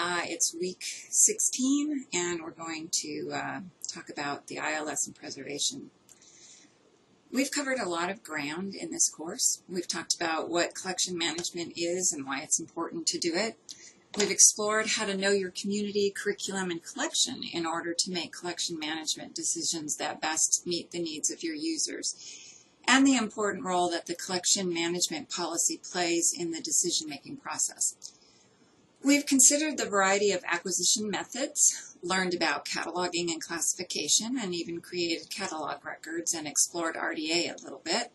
It's week 16, and we're going to talk about the ILS and preservation. We've covered a lot of ground in this course. We've talked about what collection management is and why it's important to do it. We've explored how to know your community, curriculum, and collection in order to make collection management decisions that best meet the needs of your users, and the important role that the collection management policy plays in the decision-making process. We've considered the variety of acquisition methods, learned about cataloging and classification, and even created catalog records and explored RDA a little bit.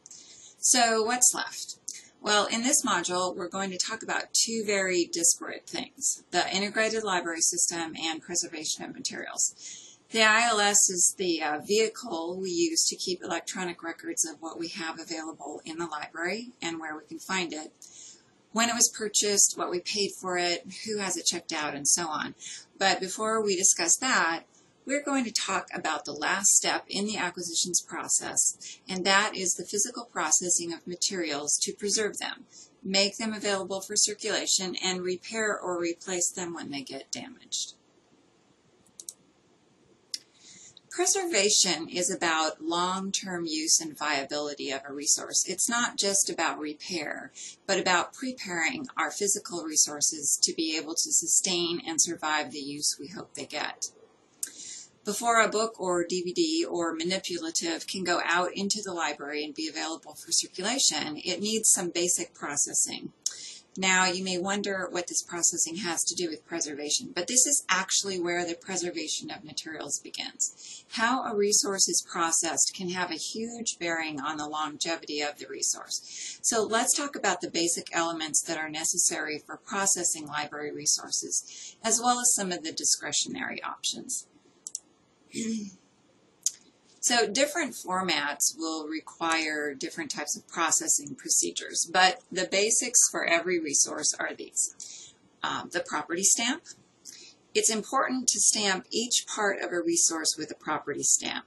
So what's left? Well, in this module, we're going to talk about two very disparate things: the integrated library system and preservation of materials. The ILS is the vehicle we use to keep electronic records of what we have available in the library and where we can find it, when it was purchased, what we paid for it, who has it checked out, and so on. But before we discuss that, we're going to talk about the last step in the acquisitions process, and that is the physical processing of materials to preserve them, make them available for circulation, and repair or replace them when they get damaged. Preservation is about long-term use and viability of a resource. It's not just about repair, but about preparing our physical resources to be able to sustain and survive the use we hope they get. Before a book or DVD or manipulative can go out into the library and be available for circulation, it needs some basic processing. Now, you may wonder what this processing has to do with preservation, but this is actually where the preservation of materials begins. How a resource is processed can have a huge bearing on the longevity of the resource. So let's talk about the basic elements that are necessary for processing library resources, as well as some of the discretionary options. So different formats will require different types of processing procedures, but the basics for every resource are these. The property stamp. It's important to stamp each part of a resource with a property stamp.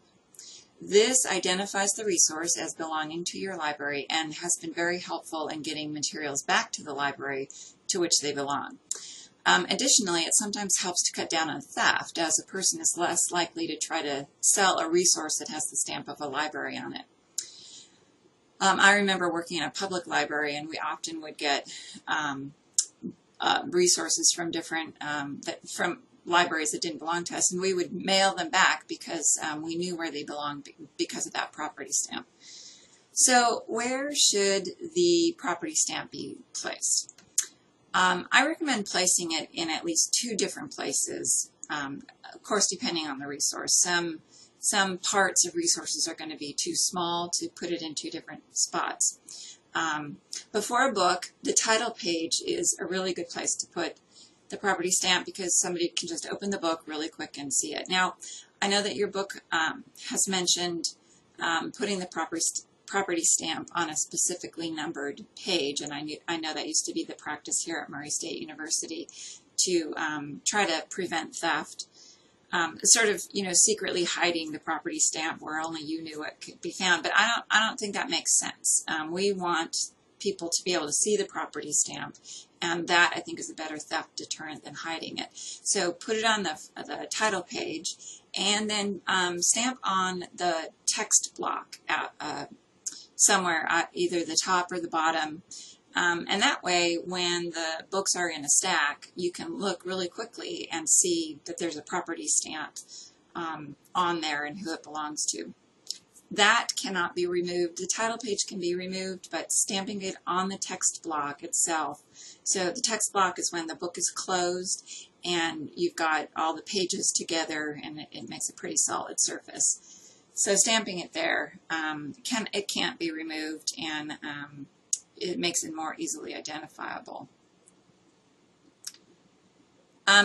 This identifies the resource as belonging to your library and has been very helpful in getting materials back to the library to which they belong. Additionally, it sometimes helps to cut down on theft, as a person is less likely to try to sell a resource that has the stamp of a library on it. I remember working in a public library, and we often would get resources from from libraries that didn't belong to us, and we would mail them back because we knew where they belonged because of that property stamp. So where should the property stamp be placed? I recommend placing it in at least two different places, of course, depending on the resource. Some parts of resources are going to be too small to put it in two different spots. Before a book, the title page is a really good place to put the property stamp because somebody can just open the book really quick and see it. Now, I know that your book has mentioned putting the property stamp on a specifically numbered page, and I know that used to be the practice here at Murray State University to try to prevent theft, sort of, secretly hiding the property stamp where only you knew it could be found. But I don't think that makes sense. We want people to be able to see the property stamp, and that, I think, is a better theft deterrent than hiding it. So put it on the title page, and then stamp on the text block somewhere at either the top or the bottom. And that way, when the books are in a stack, you can look really quickly and see that there's a property stamp on there and who it belongs to. That cannot be removed. The title page can be removed, but stamping it on the text block itself. So the text block is when the book is closed and you've got all the pages together, and it makes a pretty solid surface. So stamping it there, it can't be removed, and it makes it more easily identifiable.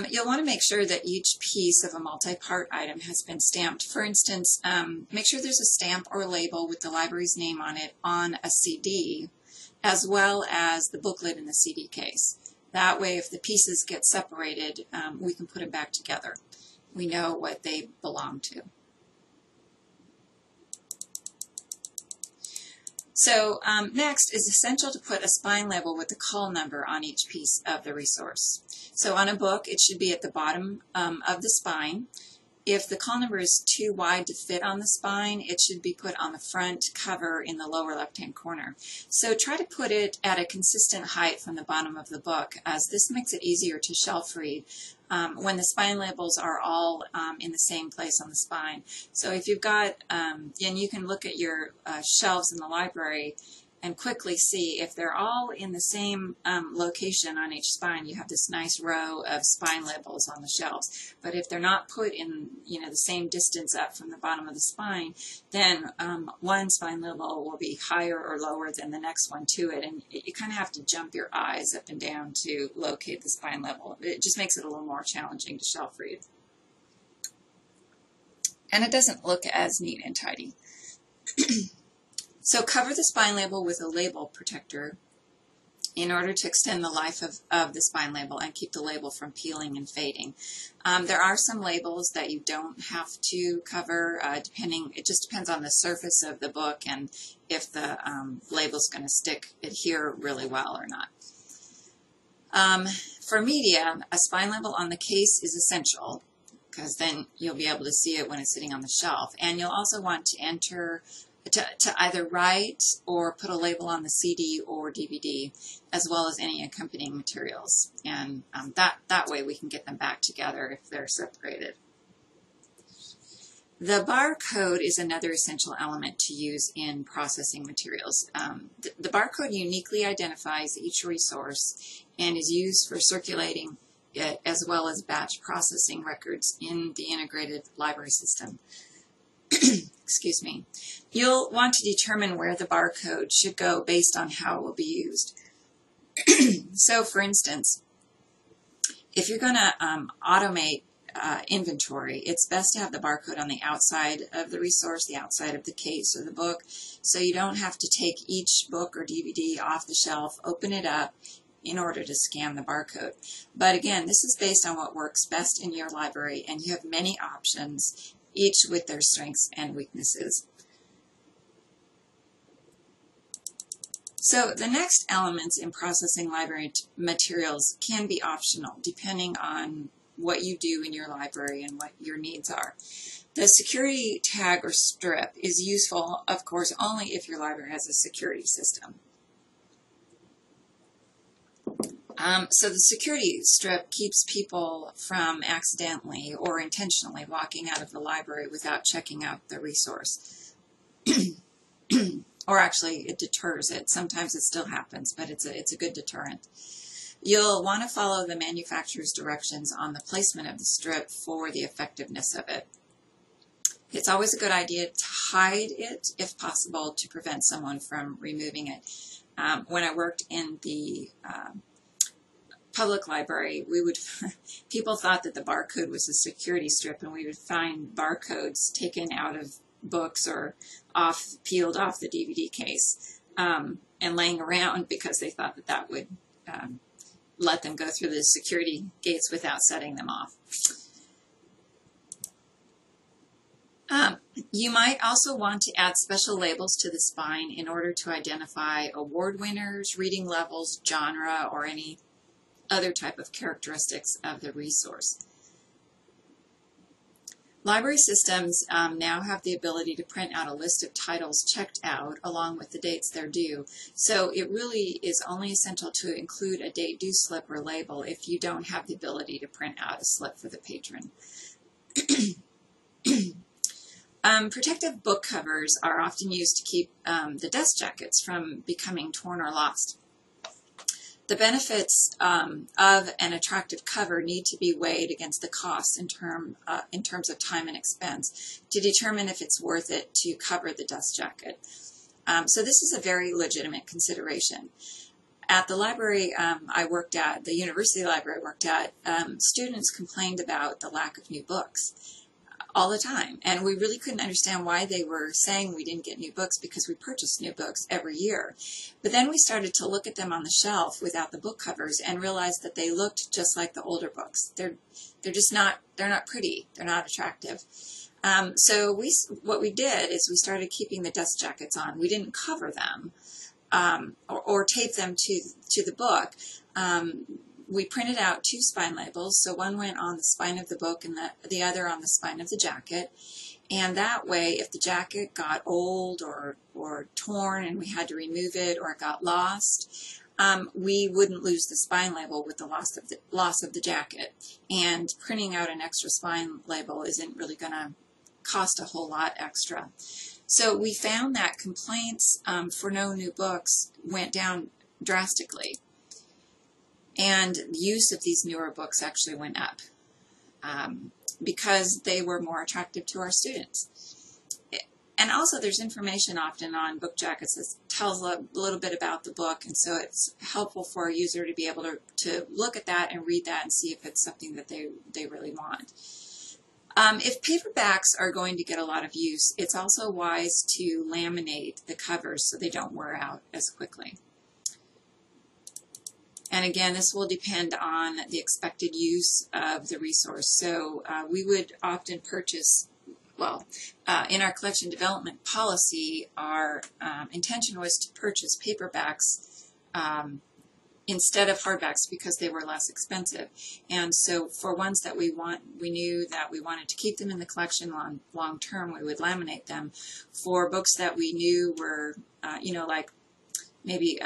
You'll want to make sure that each piece of a multi-part item has been stamped. For instance, make sure there's a stamp or label with the library's name on it on a CD, as well as the booklet in the CD case. That way, if the pieces get separated, we can put them back together. We know what they belong to. So next is essential to put a spine label with the call number on each piece of the resource. So on a book, it should be at the bottom of the spine. If the call number is too wide to fit on the spine, it should be put on the front cover in the lower left-hand corner. So try to put it at a consistent height from the bottom of the book, as this makes it easier to shelf read when the spine labels are all in the same place on the spine. So if you've got, and you can look at your shelves in the library and quickly see if they're all in the same location on each spine, you have this nice row of spine labels on the shelves. But if they're not put in, the same distance up from the bottom of the spine, then one spine label will be higher or lower than the next one to it, and you kind of have to jump your eyes up and down to locate the spine label. It just makes it a little more challenging to shelf read. And it doesn't look as neat and tidy. So cover the spine label with a label protector in order to extend the life of the spine label and keep the label from peeling and fading. There are some labels that you don't have to cover, it just depends on the surface of the book and if the label's going to adhere really well or not. For media, a spine label on the case is essential, because then you'll be able to see it when it's sitting on the shelf. And you'll also want to either write or put a label on the CD or DVD, as well as any accompanying materials. And that way we can get them back together if they're separated. The barcode is another essential element to use in processing materials. The barcode uniquely identifies each resource and is used for circulating it, as well as batch processing records in the integrated library system. Excuse me. You'll want to determine where the barcode should go based on how it will be used. So, for instance, if you're going to automate inventory, it's best to have the barcode on the outside of the resource, the outside of the case or the book, so you don't have to take each book or DVD off the shelf, open it up in order to scan the barcode. But again, this is based on what works best in your library, and you have many options, each with their strengths and weaknesses. So the next elements in processing library materials can be optional, depending on what you do in your library and what your needs are. The security tag or strip is useful, of course, only if your library has a security system. So the security strip keeps people from accidentally or intentionally walking out of the library without checking out the resource. Or actually, it deters it. Sometimes it still happens, but it's a good deterrent. You'll want to follow the manufacturer's directions on the placement of the strip for the effectiveness of it. It's always a good idea to hide it, if possible, to prevent someone from removing it. When I worked in the public library, people thought that the barcode was a security strip, and we would find barcodes taken out of books or peeled off the DVD case and laying around because they thought that would let them go through the security gates without setting them off. You might also want to add special labels to the spine in order to identify award winners, reading levels, genre, or any other type of characteristics of the resource. Library systems now have the ability to print out a list of titles checked out along with the dates they're due. So it really is only essential to include a date due slip or label if you don't have the ability to print out a slip for the patron. Protective book covers are often used to keep the dust jackets from becoming torn or lost. The benefits of an attractive cover need to be weighed against the costs in terms of time and expense to determine if it's worth it to cover the dust jacket. So this is a very legitimate consideration. At the library I worked at, the university library I worked at, students complained about the lack of new books all the time, and we really couldn't understand why they were saying we didn't get new books, because we purchased new books every year. But then we started to look at them on the shelf without the book covers and realized that they looked just like the older books. They're not pretty. They're not attractive. So what we did is we started keeping the dust jackets on. We didn't cover them or tape them to the book. We printed out 2 spine labels, so one went on the spine of the book and the other on the spine of the jacket. And that way, if the jacket got old or torn and we had to remove it, or it got lost, we wouldn't lose the spine label with the loss of the jacket. And printing out an extra spine label isn't really going to cost a whole lot extra. So we found that complaints for no new books went down drastically. And the use of these newer books actually went up because they were more attractive to our students. And also there's information often on book jackets that tells a little bit about the book, and so it's helpful for a user to be able to look at that and read that and see if it's something that they really want. If paperbacks are going to get a lot of use, it's also wise to laminate the covers so they don't wear out as quickly. And again, this will depend on the expected use of the resource. So we would often purchase, in our collection development policy, our intention was to purchase paperbacks instead of hardbacks because they were less expensive. And so for ones that we knew that we wanted to keep them in the collection long term, we would laminate them. For books that we knew were, like maybe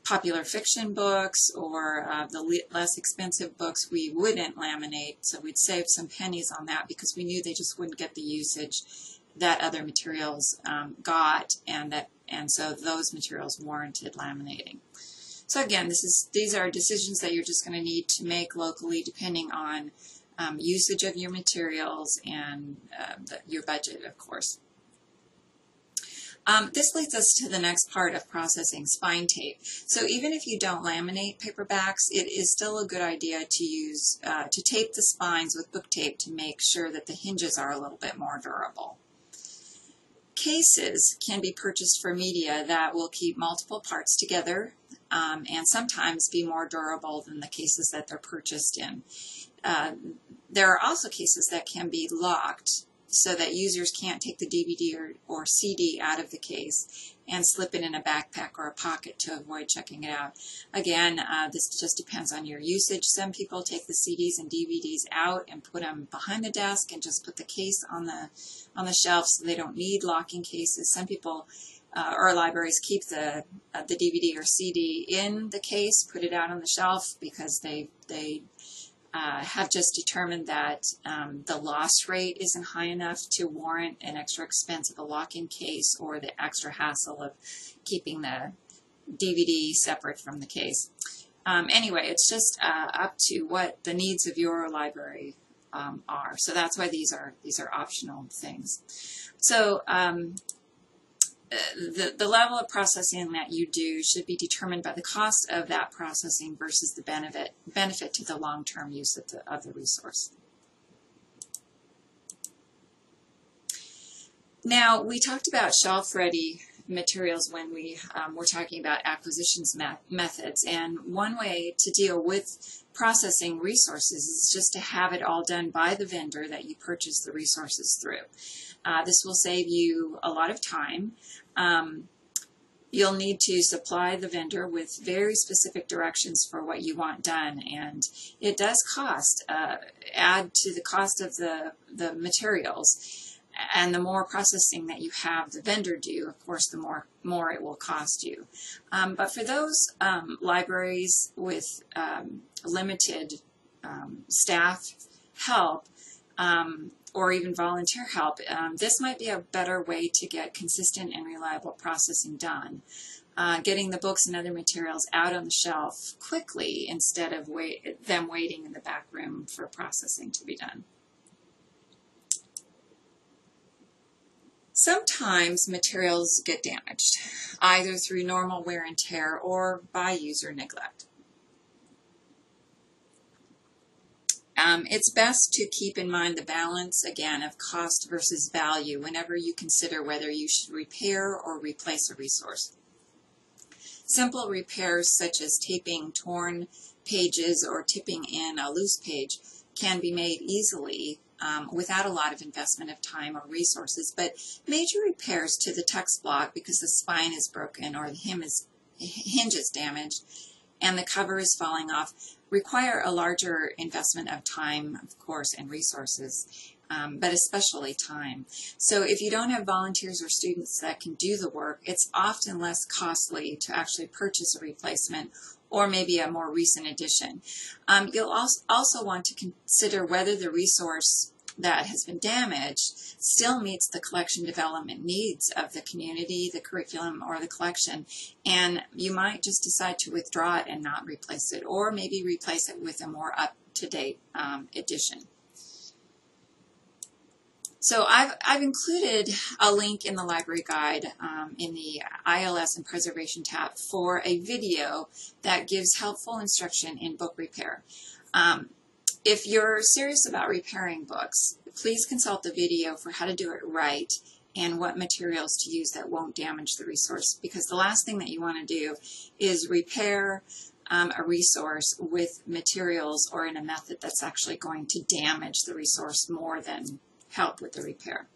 popular fiction books or the less expensive books, we wouldn't laminate, so we'd save some pennies on that because we knew they just wouldn't get the usage that other materials got, and so those materials warranted laminating. So again, these are decisions that you're just going to need to make locally depending on usage of your materials and your budget, of course. This leads us to the next part of processing, spine tape. So even if you don't laminate paperbacks, it is still a good idea to use to tape the spines with book tape to make sure that the hinges are a little bit more durable. Cases can be purchased for media that will keep multiple parts together and sometimes be more durable than the cases that they're purchased in. There are also cases that can be locked so that users can't take the DVD or CD out of the case and slip it in a backpack or a pocket to avoid checking it out. Again, this just depends on your usage. Some people take the CDs and DVDs out and put them behind the desk and just put the case on the shelf so they don't need locking cases. Some people or libraries keep the DVD or CD in the case, put it out on the shelf because they have just determined that the loss rate isn't high enough to warrant an extra expense of a lock-in case or the extra hassle of keeping the DVD separate from the case. Anyway, it's just up to what the needs of your library are. So that's why these are optional things. So the level of processing that you do should be determined by the cost of that processing versus the benefit to the long-term use of the resource. Now, we talked about shelf-ready materials when we were talking about acquisitions methods, and one way to deal with processing resources is just to have it all done by the vendor that you purchase the resources through. This will save you a lot of time. You'll need to supply the vendor with very specific directions for what you want done, and it does cost, add to the cost of the materials. And the more processing that you have the vendor do, of course, the more it will cost you. But for those libraries with limited staff help, or even volunteer help, this might be a better way to get consistent and reliable processing done. Getting the books and other materials out on the shelf quickly instead of them waiting in the back room for processing to be done. Sometimes materials get damaged, either through normal wear and tear or by user neglect. It's best to keep in mind the balance, again, of cost versus value whenever you consider whether you should repair or replace a resource. Simple repairs such as taping torn pages or tipping in a loose page can be made easily without a lot of investment of time or resources. But major repairs to the text block, because the spine is broken or the hinge is damaged and the cover is falling off, require a larger investment of time, of course, and resources, but especially time. So if you don't have volunteers or students that can do the work, it's often less costly to actually purchase a replacement or maybe a more recent addition. You'll also want to consider whether the resource that has been damaged still meets the collection development needs of the community, the curriculum, or the collection, and you might just decide to withdraw it and not replace it, or maybe replace it with a more up-to-date edition. So I've included a link in the library guide in the ILS and Preservation tab for a video that gives helpful instruction in book repair. If you're serious about repairing books, please consult the video for how to do it right and what materials to use that won't damage the resource, because the last thing that you want to do is repair a resource with materials or in a method that's actually going to damage the resource more than help with the repair.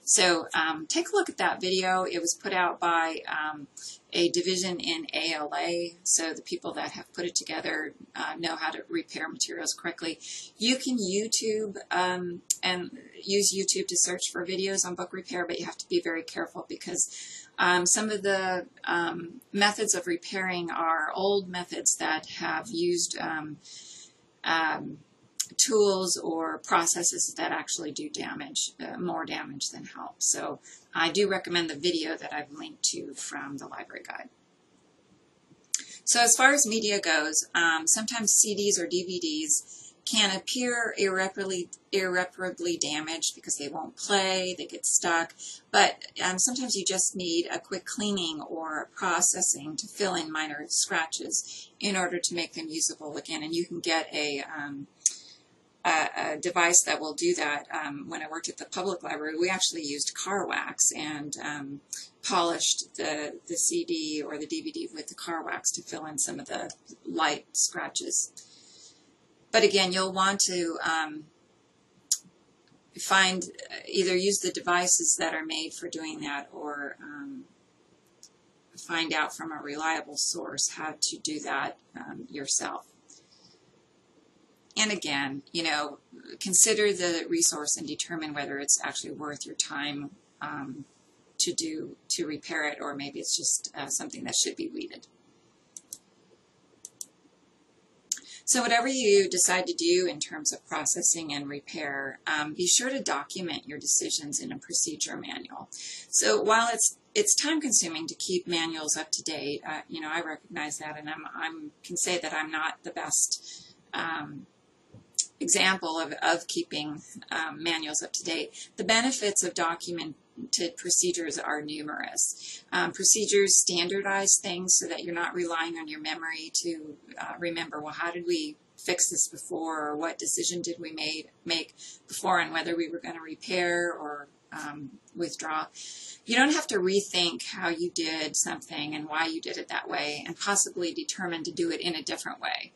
So take a look at that video. It was put out by a division in ALA, so the people that have put it together know how to repair materials correctly. You can YouTube and use YouTube to search for videos on book repair, but you have to be very careful because some of the methods of repairing are old methods that have used tools or processes that actually do damage, more damage than help. So I do recommend the video that I've linked to from the library guide. So as far as media goes, sometimes CDs or DVDs can appear irreparably damaged because they won't play, they get stuck, but sometimes you just need a quick cleaning or processing to fill in minor scratches in order to make them usable again. And you can get a device that will do that. When I worked at the public library, we actually used car wax and polished the CD or the DVD with the car wax to fill in some of the light scratches. But again, you'll want to either use the devices that are made for doing that, or find out from a reliable source how to do that yourself. And again, you know, consider the resource and determine whether it's actually worth your time to repair it, or maybe it's just something that should be weeded. So whatever you decide to do in terms of processing and repair, be sure to document your decisions in a procedure manual. So while it's time consuming to keep manuals up to date, you know, I recognize that, and I can say that I'm not the best example of keeping manuals up to date. The benefits of documented procedures are numerous. Procedures standardize things so that you're not relying on your memory to remember, well, how did we fix this before, or what decision did we make before on whether we were going to repair or withdraw. You don't have to rethink how you did something and why you did it that way, and possibly determine to do it in a different way.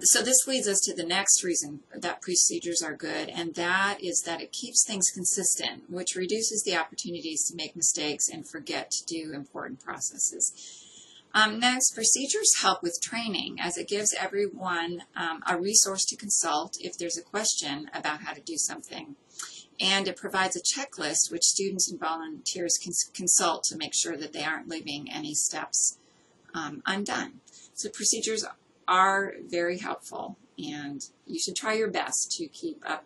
So this leads us to the next reason that procedures are good, and that is that it keeps things consistent, which reduces the opportunities to make mistakes and forget to do important processes. Next, procedures help with training, as it gives everyone a resource to consult if there's a question about how to do something. And it provides a checklist which students and volunteers can consult to make sure that they aren't leaving any steps undone. So procedures are very helpful, and you should try your best to keep up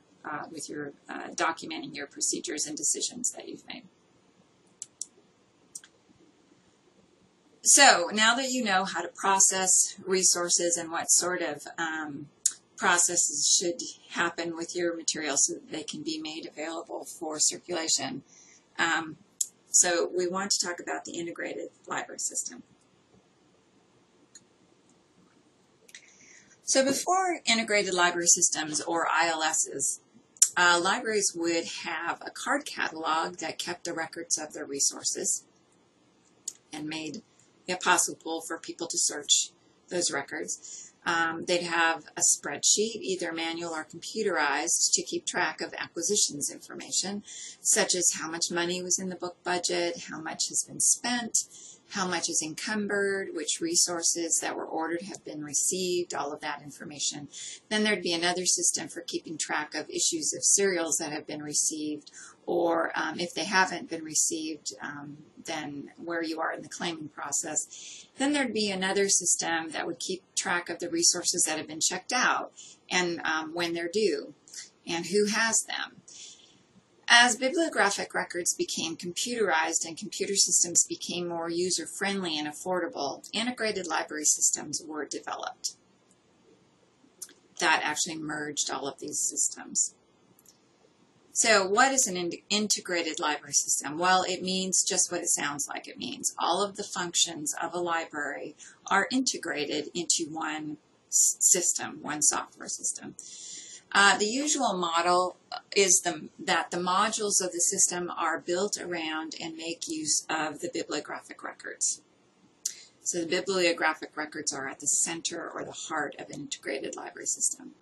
with your documenting your procedures and decisions that you've made. So now that you know how to process resources and what sort of processes should happen with your materials so that they can be made available for circulation, so we want to talk about the integrated library system. So before integrated library systems, or ILSs, libraries would have a card catalog that kept the records of their resources and made it possible for people to search those records. They'd have a spreadsheet, either manual or computerized, to keep track of acquisitions information, such as how much money was in the book budget, how much has been spent, how much is encumbered, which resources that were ordered have been received, all of that information. Then there'd be another system for keeping track of issues of serials that have been received, or if they haven't been received, then where you are in the claiming process. Then there'd be another system that would keep track of the resources that have been checked out and when they're due and who has them. As bibliographic records became computerized and computer systems became more user-friendly and affordable, integrated library systems were developed that actually merged all of these systems. So what is an integrated library system? Well, it means just what it sounds like it means. All of the functions of a library are integrated into one system, one software system. The usual model is that the modules of the system are built around and make use of the bibliographic records. So the bibliographic records are at the center or the heart of an integrated library system.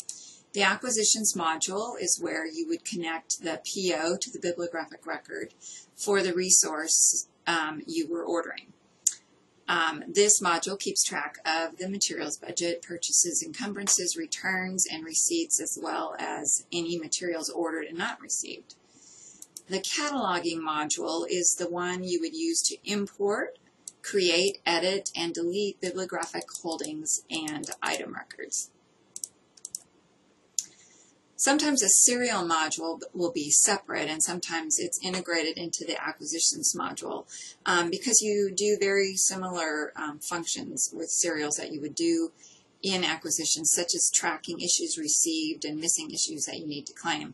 The acquisitions module is where you would connect the PO to the bibliographic record for the resource you were ordering. This module keeps track of the materials budget, purchases, encumbrances, returns, and receipts, as well as any materials ordered and not received. The cataloging module is the one you would use to import, create, edit, and delete bibliographic holdings and item records. Sometimes a serial module will be separate, and sometimes it's integrated into the acquisitions module because you do very similar functions with serials that you would do in acquisitions, such as tracking issues received and missing issues that you need to claim.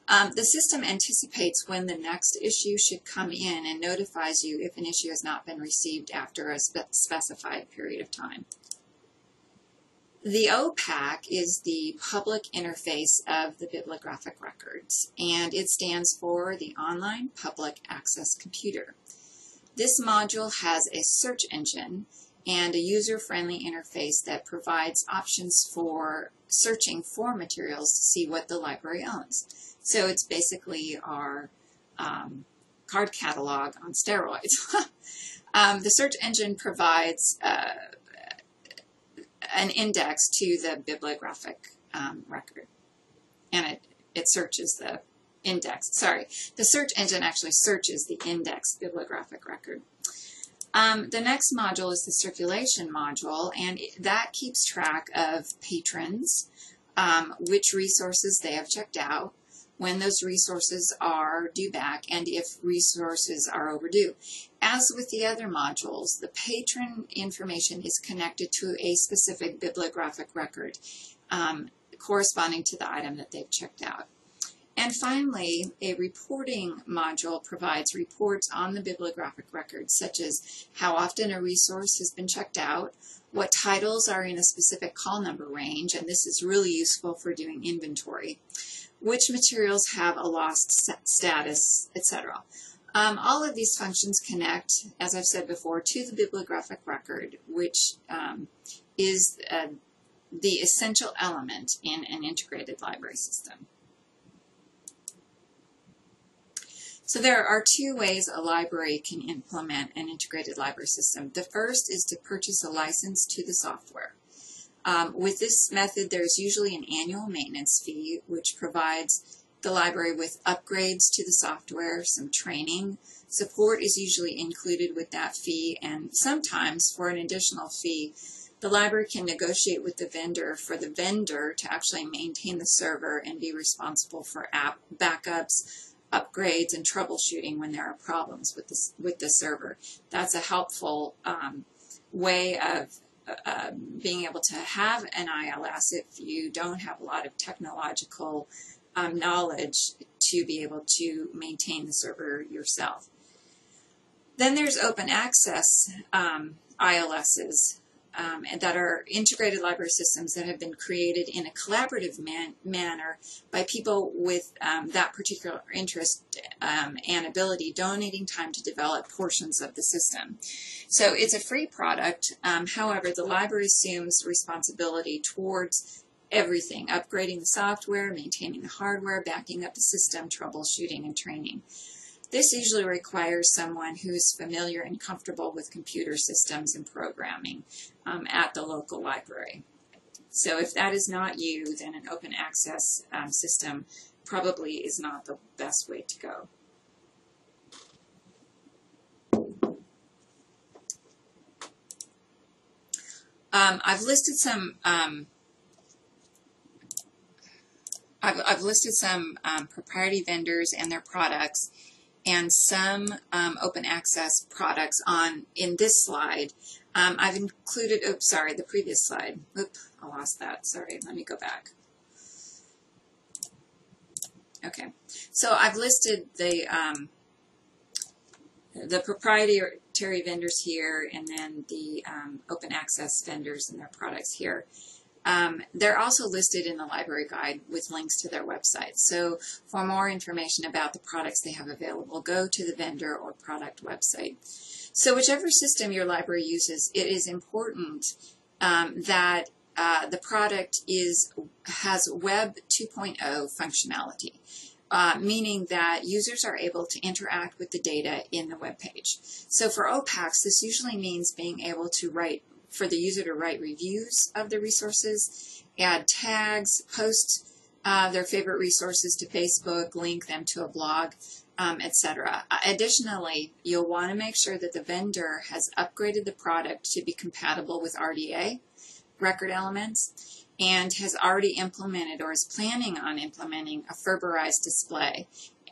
The system anticipates when the next issue should come in and notifies you if an issue has not been received after a specified period of time. The OPAC is the public interface of the bibliographic records, and it stands for the Online Public Access Computer. This module has a search engine and a user-friendly interface that provides options for searching for materials to see what the library owns. So it's basically our card catalog on steroids. The search engine provides an index to the bibliographic record, and it searches the index. Sorry, the search engine actually searches the indexed bibliographic record. The next module is the circulation module, and that keeps track of patrons, which resources they have checked out, when those resources are due back, and if resources are overdue. As with the other modules, the patron information is connected to a specific bibliographic record corresponding to the item that they've checked out. And finally, a reporting module provides reports on the bibliographic record, such as how often a resource has been checked out, what titles are in a specific call number range, and this is really useful for doing inventory, which materials have a lost status, etc. All of these functions connect, as I've said before, to the bibliographic record, which is the essential element in an integrated library system. So there are two ways a library can implement an integrated library system. The first is to purchase a license to the software. With this method, there's usually an annual maintenance fee, which provides the library with upgrades to the software, some training. Support is usually included with that fee, and sometimes for an additional fee, the library can negotiate with the vendor for the vendor to actually maintain the server and be responsible for app backups, upgrades, and troubleshooting when there are problems with the server. That's a helpful way of being able to have an ILS if you don't have a lot of technological knowledge to be able to maintain the server yourself. Then there's open access ILSs, that are integrated library systems that have been created in a collaborative manner by people with that particular interest and ability, donating time to develop portions of the system. So it's a free product. However, the library assumes responsibility towards everything: upgrading the software, maintaining the hardware, backing up the system, troubleshooting, and training. This usually requires someone who's familiar and comfortable with computer systems and programming at the local library. So if that is not you, then an open access system probably is not the best way to go. I've listed some proprietary vendors and their products, and some open access products in this slide. I've included, oops, sorry, the previous slide. Oops, I lost that. Sorry, let me go back. Okay, so I've listed the proprietary vendors here, and then the open access vendors and their products here. They're also listed in the library guide with links to their websites. So for more information about the products they have available, go to the vendor or product website. So whichever system your library uses, it is important that the product has Web 2.0 functionality, meaning that users are able to interact with the data in the web page. So for OPACs, this usually means being able to for the user to write reviews of the resources, add tags, post their favorite resources to Facebook, link them to a blog, etc. Additionally, you'll want to make sure that the vendor has upgraded the product to be compatible with RDA, record elements, and has already implemented or is planning on implementing a Ferberized display,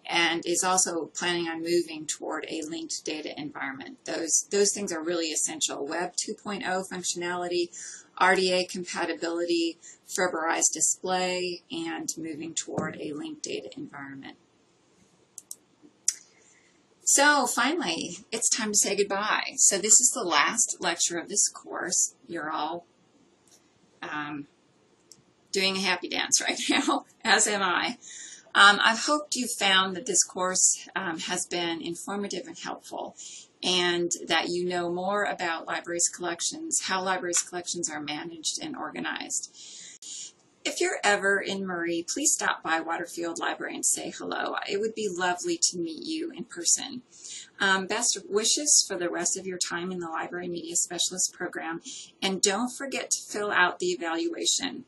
and is also planning on moving toward a linked data environment. Those things are really essential: Web 2.0 functionality, RDA compatibility, Ferberized display, and moving toward a linked data environment. So finally, it's time to say goodbye. So this is the last lecture of this course. You're all doing a happy dance right now, as am I. I've hoped you found that this course has been informative and helpful, and that you know more about libraries' collections, how libraries' collections are managed and organized. If you're ever in Murray, please stop by Waterfield Library and say hello. It would be lovely to meet you in person. Best wishes for the rest of your time in the Library Media Specialist program, and don't forget to fill out the evaluation.